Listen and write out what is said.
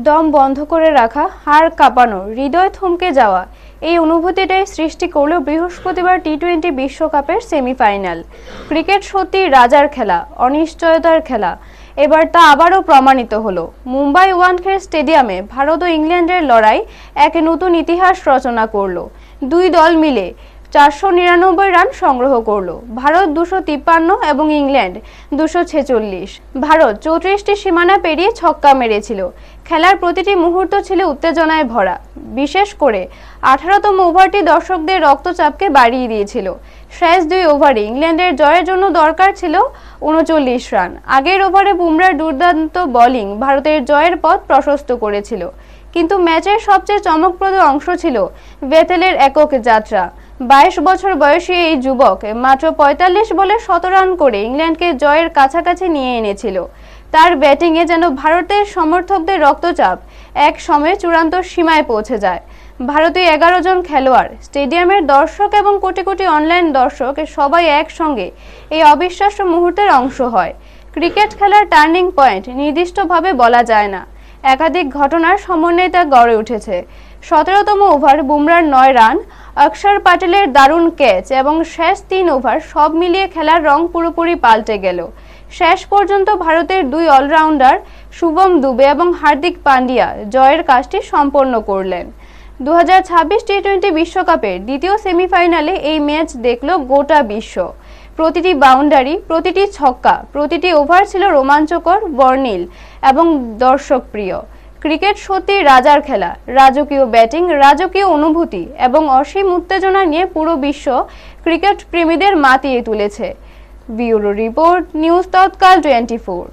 দম বন্ধ করে রাখা, হাড় কাঁপানো, হৃদয় থমকে যাওয়া এই অনুভূতিটাই সৃষ্টি করল বৃহস্পতিবার টি-20 বিশ্বকাপের সেমিফাইনাল। ক্রিকেট সত্যি রাজার খেলা, অনিশ্চয়তার খেলা। এবার তা আবারও প্রমাণিত হলো। মুম্বাই ওয়ানখেড়ে স্টেডিয়ামে ভারত ও ইংল্যান্ডের লড়াই এক নতুন ইতিহাস রচনা করল। দুই দল মিলে 499 রান সংগ্রহ করল। ভারত 253 এবং ইংল্যান্ড 246। ভারত 34টি সীমানা পেরিয়ে ছক্কা মেরেছিল। খেলার প্রতিটি মুহূর্ত ছিল উত্তেজনায় ভরা। বিশেষ করে 18তম ওভারটি দর্শকদের রক্তচাপকে বাড়িয়ে দিয়েছিল। শেষ 2 ওভারে ইংল্যান্ডের জয়ের জন্য দরকার ছিল 39 রান। আগের ওভারে বুমরার দুর্দান্ত বোলিং ভারতের জয়ের পথ প্রশস্ত করেছিল। কিন্তু ম্যাচের সবচেয়ে চমকপ্রদ অংশ ছিল ভেটেলের একক যাত্রা। 22 বছর বয়সী এই যুবক মাত্র 45 বলে 100 রান করে ইংল্যান্ডকে জয়ের কাছাকাছি নিয়ে এনেছিল। তার ব্যাটিংয়ে যেন ভারতের সমর্থকদের রক্তচাপ এক সময়ে চূড়ান্ত সীমায় পৌঁছে যায়। ভারতীয় 11 জন খেলোয়াড়, স্টেডিয়ামের দর্শক এবং কোটি কোটি অনলাইন দর্শক সবাই একসঙ্গে এই অবিশ্বাস্য মুহূর্তের অংশ হয়। ক্রিকেট খেলার টার্নিং পয়েন্ট নির্দিষ্টভাবে বলা যায় না। একাধিক ঘটনার সমন্বয়ে তা গড়ে উঠেছে। 17তম ওভার বুমরার 9 রান, অক্ষর প্যাটেলের দারুণ ক্যাচ এবং শেষ 3 ওভার সব মিলিয়ে খেলার রং পুরোপুরি পাল্টে গেল। শেষ পর্যন্ত ভারতের 2 অলরাউন্ডার শুভম দুবে এবং হার্দিক পান্ডিয়া জয়ের কাজটি সম্পন্ন করলেন। 2026 টি-20 বিশ্বকাপের দ্বিতীয় সেমিফাইনালে এই ম্যাচ দেখল গোটা বিশ্ব। প্রতিটি বাউন্ডারি, প্রতিটি ছক্কা, প্রতিটি ওভার ছিল রোমাঞ্চকর, বর্ণিল এবং দর্শকপ্রিয়। ক্রিকেট সত্যি রাজার খেলা। রাজকীয় ব্যাটিং, রাজকীয় অনুভূতি এবং অসীম উত্তেজনা নিয়ে পুরো বিশ্ব ক্রিকেট প্রেমীদের মাতিয়ে তুলেছে। ব্যুরো রিপোর্ট, নিউজ তৎকাল 24।